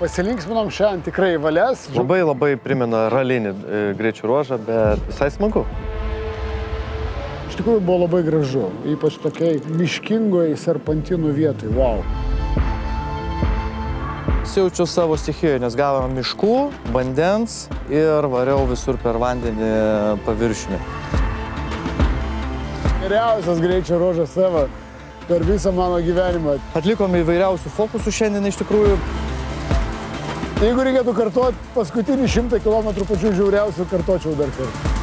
pasilinksminom šiandien tikrai valias. Labai primena ralinį greičių ruožą, bet visai smagu. Iš tikrųjų buvo labai gražu, ypač tokiai miškingoje serpantinų vietoj. Wow. Jaučiu savo stichijoje, nes gavome miškų, vandens ir variau visur per vandenį paviršiumi. Geriausias greičio ruožas savo per visą mano gyvenimą. Atlikome įvairiausių fokusų šiandien iš tikrųjų. Jeigu reikėtų kartuoti paskutinį 100 km pačių žiauriausių, kartuočiau dar kartą.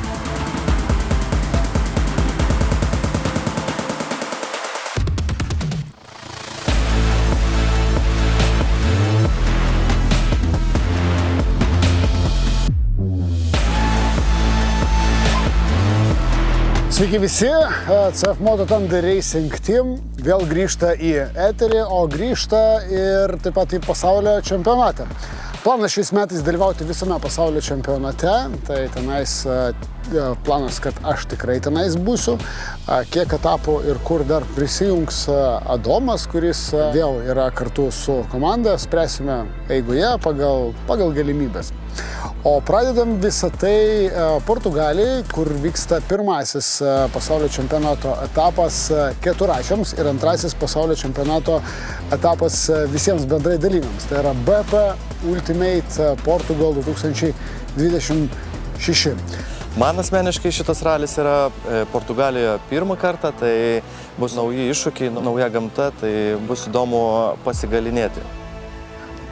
Sveiki visi, CF Moto Thunder Racing Team vėl grįžta į eterį, o grįžta ir taip pat į pasaulio čempionatą. Planas šiais metais dalyvauti visame pasaulio čempionate, tai tenais planas, kad aš tikrai tenais būsiu. Kiek etapų ir kur dar prisijungs Adomas, kuris vėl yra kartu su komanda, spręsime eigoje pagal galimybės. O pradedam visą tai Portugalijai, kur vyksta pirmasis pasaulio čempionato etapas keturračiams ir antrasis pasaulio čempionato etapas visiems bendrai dalyviams. Tai yra BP Ultimate Portugal 2026. Man asmeniškai šitas ralis yra Portugalijoje pirmą kartą, tai bus nauji iššūkiai, nauja gamta, tai bus įdomu pasigalinėti.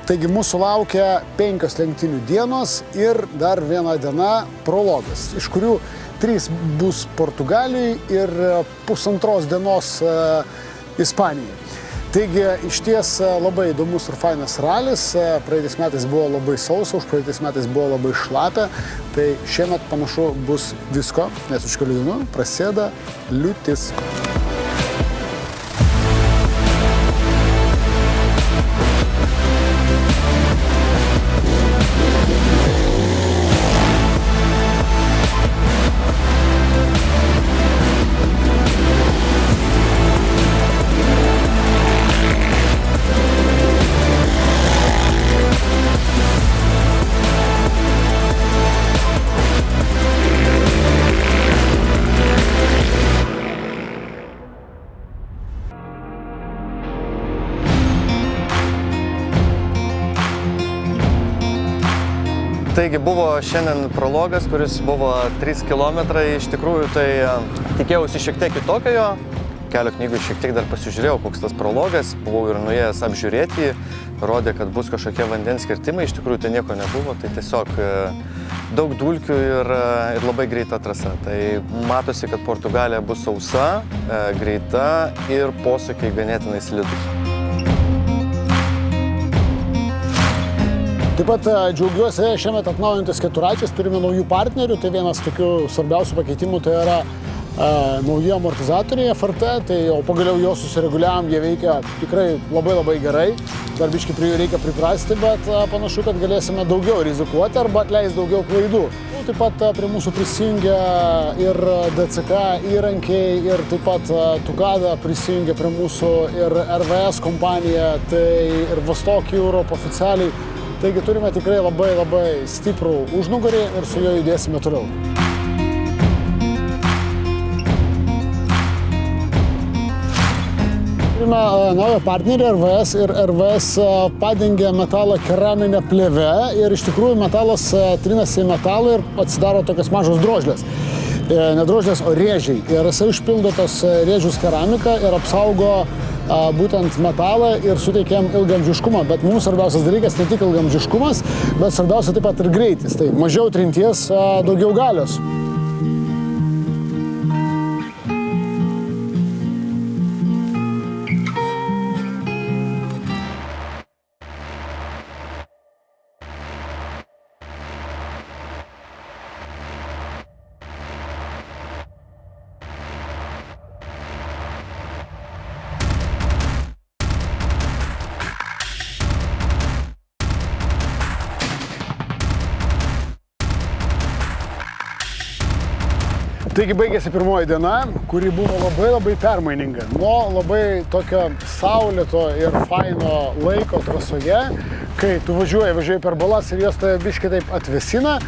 Taigi mūsų laukia 5 lenktynių dienos ir dar viena diena prologas, iš kurių 3 bus Portugalijai ir pusantros dienos Ispanijai. Taigi išties labai įdomus ir fainas ralis, praeitais metais buvo labai sausa, už praeitais metais buvo labai šlapia, tai šiemet panašu bus visko, nes už kelių dienų prasideda liūtis. Taigi buvo šiandien prologas, kuris buvo 3 km, iš tikrųjų tai tikėjausi šiek tiek kitokio jo. Kelio knygų šiek tiek dar pasižiūrėjau, koks tas prologas, buvau ir nuėjęs apžiūrėti, rodė, kad bus kažkokie vandens kirtimai, iš tikrųjų tai nieko nebuvo, tai tiesiog daug dulkių ir labai greita trasa. Tai matosi, kad Portugalija bus sausa, greita ir posūkiai ganėtinai slidūs. Taip pat džiaugiuosi šiemet atnaujintis keturračiais, turime naujų partnerių, tai vienas tokių svarbiausių pakeitimų tai yra nauji amortizatoriai FRT, tai jau pagaliau juos susireguliavom, jie veikia tikrai labai gerai, dar biškį prie jų reikia priprasti, bet panašu, kad galėsime daugiau rizikuoti arba atleisti daugiau klaidų. Taip pat prie mūsų prisijungia ir DCK įrankiai ir taip pat Tugada prisijungia prie mūsų ir RVS kompanija, tai ir Vostok Europe oficialiai. Taigi turime tikrai labai stiprų užnugarį ir su juo judėsime toliau. Turime naują partnerį RVS ir RVS padengia metalą keraminę plėvę ir iš tikrųjų metalas trinasi į metalą ir atsidaro tokias mažos drožlės. Ne drožlės, o rėžiai. Ir jisai užpildo tos rėžius keramiką ir apsaugo būtent metalą ir suteikia jam ilgaamžiškumą, bet mums svarbiausias dalykas ne tik ilgaamžiškumas, bet svarbiausia taip pat ir greitis. Tai mažiau trinties, daugiau galios. Taigi baigėsi pirmoji diena, kuri buvo labai permaininga. Nuo labai tokio saulėto ir faino laiko trasoje, kai tu važiuoji per balas ir jos tave biškai taip atvesina,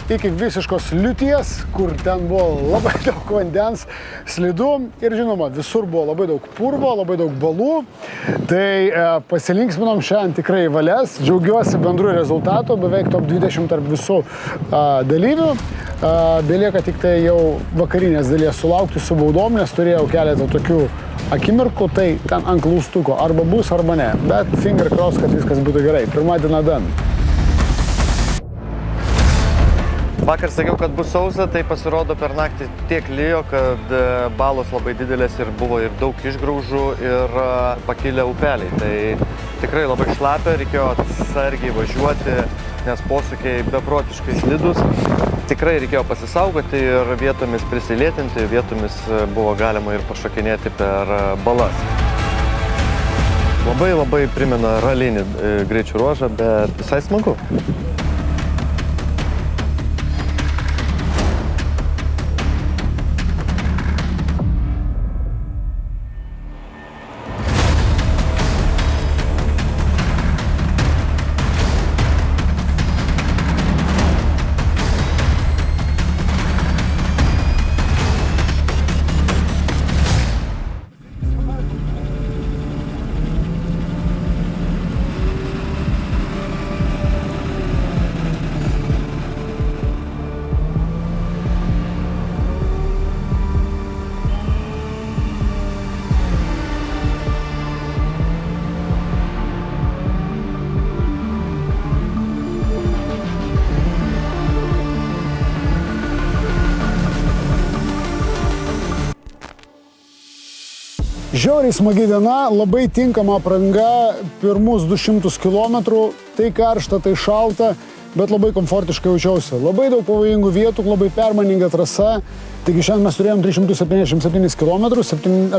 iki visiškos liūties, kur ten buvo labai daug vandens, slidu ir žinoma, visur buvo labai daug purvo, labai daug balų. Tai pasilinksminom šiandien tikrai valias, džiaugiuosi bendru rezultatu, beveik top 20 tarp visų dalyvių. Belieka tik tai jau vakarinės dalies sulaukti su baudom, nes turėjau keletą tokių akimirkų, tai ten ant klaustuko arba bus, arba ne. Bet finger cross, kad viskas būtų gerai. Pirma diena dan. Vakar sakiau, kad bus sausa, tai pasirodo per naktį tiek lijo, kad balos labai didelės ir buvo ir daug išgraužų ir pakilę upeliai. Tai tikrai labai šlapia, reikėjo atsargiai važiuoti, nes posūkiai beprotiškai slidus. Tikrai reikėjo pasisaugoti ir vietomis prisilėtinti, vietomis buvo galima ir pašokinėti per balas. Labai primena ralinį greičių ruožą, bet visai smagu. Žiauriai smagi diena, labai tinkama apranga, pirmus 200 km, tai karšta, tai šalta, bet labai komfortiškai jaučiausi. Labai daug pavojingų vietų, labai permaninga trasa, taigi šiandien mes turėjom 377 km,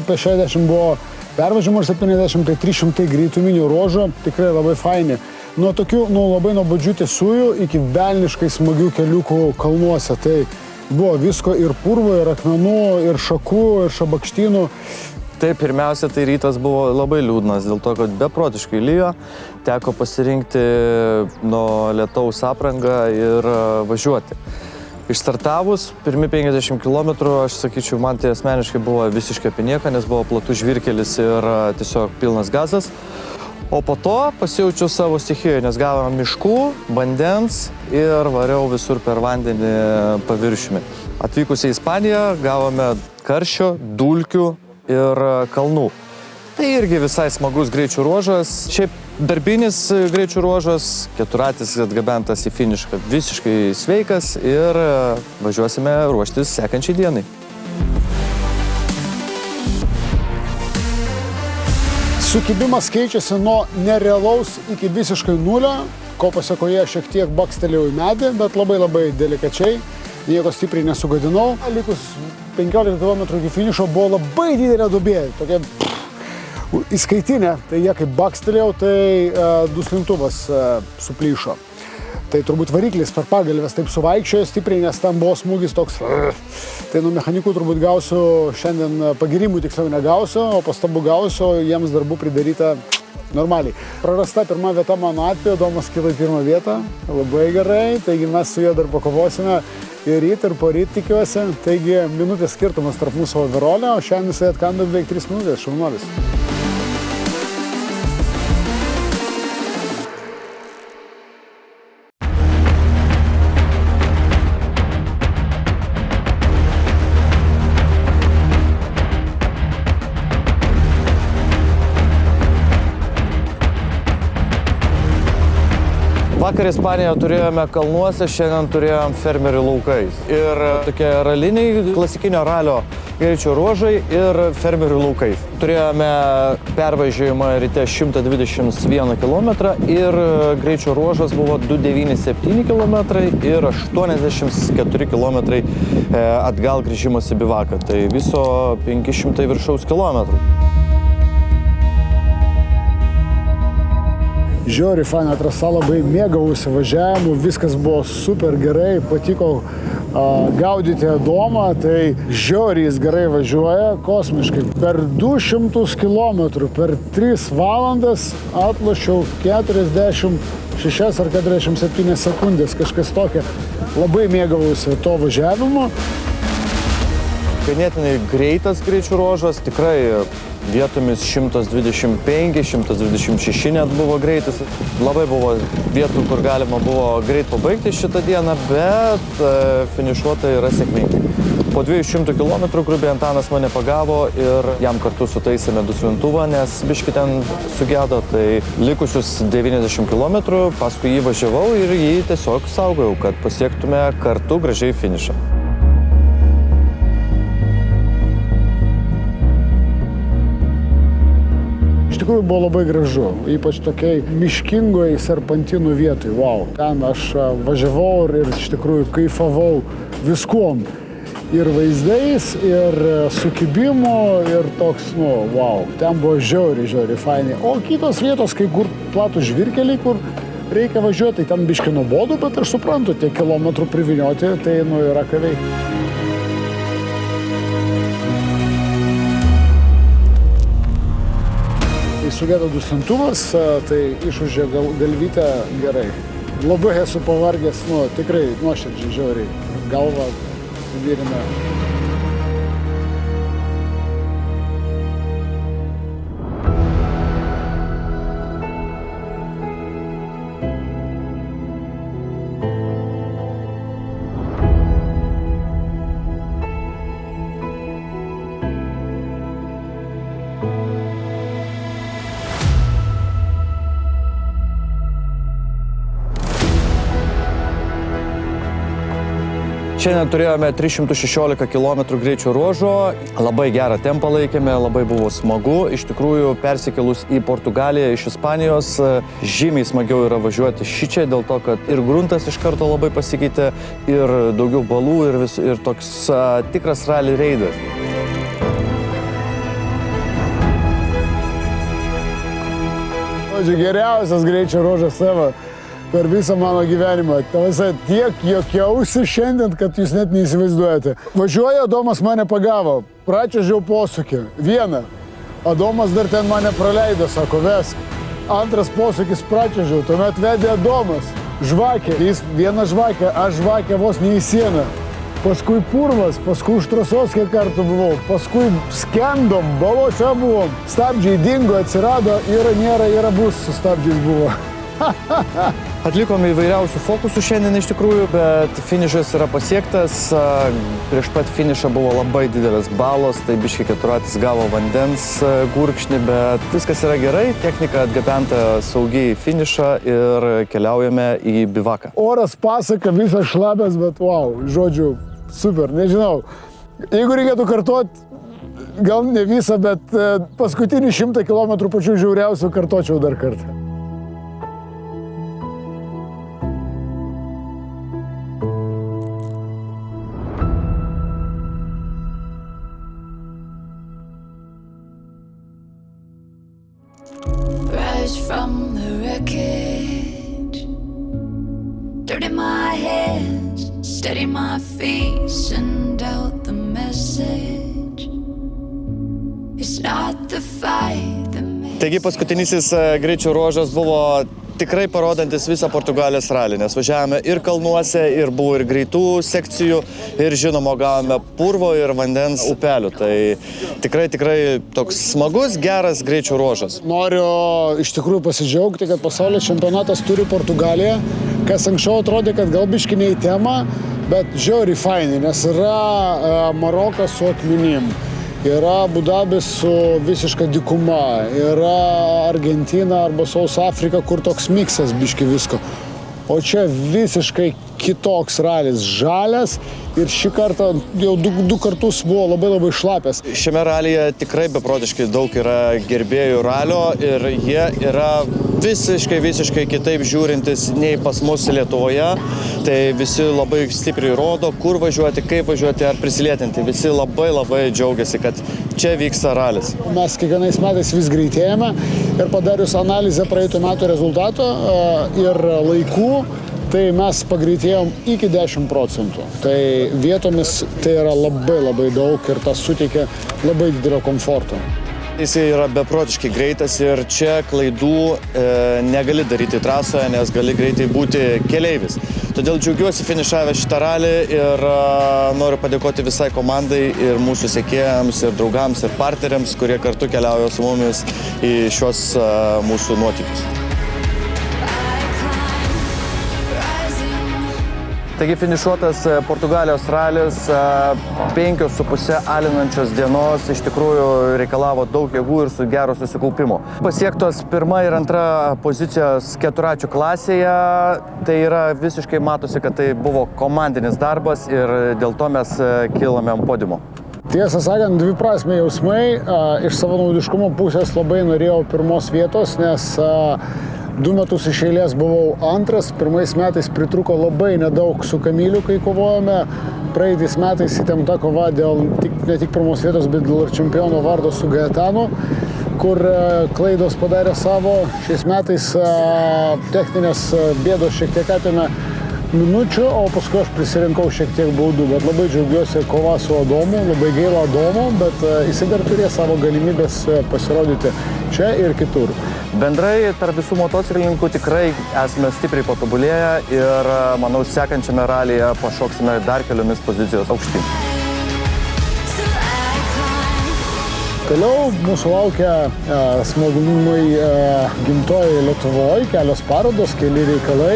apie 60 buvo pervažiavimo ir 70, tai 300 greituminių ruožų, tikrai labai faini. Nuo tokių, labai nuobodžių tiesiųjų iki velniškai smagių keliukų kalnuose, tai buvo visko ir purvo, ir akmenų, ir šakų, ir šabakštynų. Tai pirmiausia, tai rytas buvo labai liūdnas, dėl to, kad beprotiškai lijo, teko pasirinkti nuo lietaus aprangą ir važiuoti. Išstartavus, pirmi 50 km, aš sakyčiau, man tai asmeniškai buvo visiškai apie nieką, nes buvo platus žvyrkelis ir tiesiog pilnas gazas. O po to pasijaučiau savo stichijoje, nes gavome miškų, vandens ir variau visur per vandenį paviršiumi. Atvykus į Ispaniją gavome karščio, dulkių ir kalnų. Tai irgi visai smagus greičių ruožas. Šiaip darbinis greičių ruožas, keturatis atgabentas į finišką, visiškai sveikas ir važiuosime ruoštis sekančiai dienai. Sukibimas keičiasi nuo nerealaus iki visiškai nulio, ko pasekoje šiek tiek bakstelėjau į medį, bet labai delikačiai. Nieko stipriai nesugadinau. Likus 15 km iki finišo buvo labai didelė duobė, tokia įskaitinė. Tai jie kaip bakstelėjau, tai duslintuvas suplyšo. Tai turbūt variklis per pagalves taip suvaikščiojo stipriai, nes ten buvo smūgis toks. Tai nuo mechanikų turbūt gausiu, šiandien pagirimų tiksliau negausiu, o pastabų gausiu, jiems darbų pridaryta normaliai. Prarasta pirma vieta mano atveju, Domas kilo į pirmą vietą, labai gerai, taigi mes su juo dar pakovosime ir ryt, ir poryt tikiuosi. Taigi minutės skirtumas tarp mūsų overolio, o šiandien jisai atkando beveik 3 minutės, šaunuolis. Vakar Ispanijoje turėjome kalnuose, šiandien turėjom fermerių laukais. Ir tokie raliniai, klasikinio ralio greičio ruožai ir fermerių laukais. Turėjome pervažiavimą ryte 121 km ir greičio ruožas buvo 297 km ir 84 km atgal grįžimas į bivaką. Tai viso 500 viršaus kilometrų. Žiauriai faina trasa, labai mėgausi važiavimu, viskas buvo super gerai, patiko gaudyti Adomą, tai žiauriai jis gerai važiuoja, kosmiškai. Per 200 km, per 3 valandas atlošiau 46 ar 47 sekundės, kažkas tokia. Labai mėgausi to važiavimu. Ganėtinai greitas greičių ruožas, tikrai vietomis 125, 126 net buvo greitis. Labai buvo vietų, kur galima buvo greit pabaigti šitą dieną, bet finišuota yra sėkmingai. Po 200 km grubiai Antanas mane pagavo ir jam kartu sutaisėme duslintuvą, nes biški ten sugedo, tai likusius 90 km paskui jį važiavau ir jį tiesiog saugojau, kad pasiektume kartu gražiai finišą. Iš tikrųjų buvo labai gražu, ypač tokiai miškingoje serpantinų vietoj. Wow. Ten aš važiavau ir iš tikrųjų kaifavau viskuom. Ir vaizdais, ir sukibimu, ir toks, wow. Ten buvo žiauriai fainai. O kitos vietos, kai kur platų žvyrkeliai, kur reikia važiuoti, tai ten biški nuobodu, bet aš suprantu, tiek kilometrų privinioti, tai yra ką veikti. Sugedo duslintuvas, tai išūžė galvytę gerai. Labai esu pavargęs, tikrai nuoširdžiai žiauriai. Galva virina. Šiandien turėjome 316 km greičio ruožo, labai gerą tempą laikėme, labai buvo smagu. Iš tikrųjų, persikėlus į Portugaliją iš Ispanijos, žymiai smagiau yra važiuoti šičia, dėl to, kad ir gruntas iš karto labai pasikeitė, ir daugiau balų, ir toks tikras rally reidas. Geriausias greičio ruožas savo per visą mano gyvenimą. Tiek juokiausi šiandien, kad jūs net neįsivaizduojate. Važiuoja, Adomas mane pagavo, pračiuožiau posūkį. Vieną. Adomas dar ten mane praleido, sako, vesk. Antras posūkis pračiuožiau, tuomet vedė Adomas. Žvakė, jis viena žvakė, aš žvakė vos ne į sieną. Paskui purvas, paskui už trasos kiek kartų buvau, paskui skendom, balose buvom. Stabdžiai dingo, atsirado, yra bus, su stabdžiais buvo. Atlikome įvairiausių fokusų šiandien iš tikrųjų, bet finišas yra pasiektas. Prieš pat finišą buvo labai didelis balos, tai biški keturratis gavo vandens gurkšnį, bet viskas yra gerai, technika atgabenta saugiai į finišą ir keliaujame į bivaką. Oras pasaka, visas šlapės, bet wow, žodžiu, super, nežinau. Jeigu reikėtų kartuoti, gal ne visą, bet paskutinį 100 km pačių žiauriausių kartočiau dar kartą. From the wreckage, dirt in my hands, steady my feet, send out the message. It's not the fight that makes. Taigi paskutinysis greičio ruožas buvo tikrai parodantis visą Portugalijos ralį, nes važiavome ir kalnuose, ir buvo ir greitų sekcijų, ir žinoma gavome purvo ir vandens upelių. Tai tikrai toks smagus, geras greičio ruožas. Noriu iš tikrųjų pasidžiaugti, kad pasaulio čempionatas turi Portugaliją, kas anksčiau atrodė, kad gal biški ne į temą, bet žiauriai fainai, nes yra Marokas su akmenim. Yra Abu Dabis su visiška dykuma, yra Argentina arba South Africa, kur toks miksas biški visko. O čia visiškai kitoks ralis, žalias ir šį kartą jau du kartus buvo labai šlapias. Šiame ralyje tikrai beprotiškai daug yra gerbėjų ralio ir jie yra visiškai kitaip žiūrintis nei pas mus Lietuvoje. Tai visi labai stipriai rodo, kur važiuoti, kaip važiuoti ar prisilietinti. Visi labai džiaugiasi, kad čia vyksta ralis. Mes kiekvienais metais vis greitėjame ir padarius analizę praeitų metų rezultato ir laikų, tai mes pagreitėjom iki 10%. Tai vietomis tai yra labai daug ir tas suteikia labai didelio komforto. Jis yra beprotiškai greitas ir čia klaidų negali daryti trasoje, nes gali greitai būti keleivis. Todėl džiaugiuosi finišavę šitą ralį ir noriu padėkoti visai komandai ir mūsų sekėjams, ir draugams, ir partneriams, kurie kartu keliauja su mumis į šios mūsų nuotykius. Taigi finišuotas Portugalijos ralis, 5,5 alinančios dienos, iš tikrųjų reikalavo daug jėgų ir su gero susikaupimo. Pasiektos 1 ir 2 pozicijos keturračių klasėje, tai yra visiškai matosi, kad tai buvo komandinis darbas ir dėl to mes kilome ant podiumo. Tiesą sakant, dviprasmiai jausmai, iš savanaudiškumo pusės labai norėjau 1 vietos, nes 2 metus iš eilės buvau 2, 1 metais pritruko labai nedaug su Kamiliu, kai kovojome. Praeitais metais įtempta kova dėl ne tik 1 vietos, bet dėl ir čempiono vardo su Gaetanu, kur klaidos padarė savo. Šiais metais techninės bėdos šiek tiek atėmė minučių, o paskui aš prisirinkau šiek tiek baudų, bet labai džiaugiuosi kova su Adomu, labai gaila Adomo, bet jisai dar turės savo galimybės pasirodyti čia ir kitur. Bendrai tarp visų motociklininkų tikrai esame stipriai patobulėję ir manau sekančiame ralyje pašoksime dar keliomis pozicijos aukštyn. Toliau mūsų laukia smagumai gimtojoje Lietuvoje, kelios parodos, keli reikalai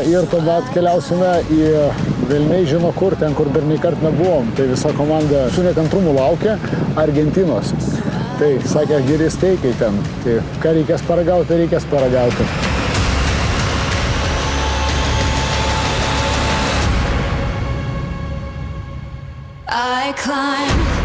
ir tuomet keliausime į velniai žino kur, ten kur dar nei kart nebuvom. Tai visa komanda su nekantrumu laukia Argentinos. Tai sakė, geri steikai ten. Tai ką reikės paragauti, reikės paragauti. I climb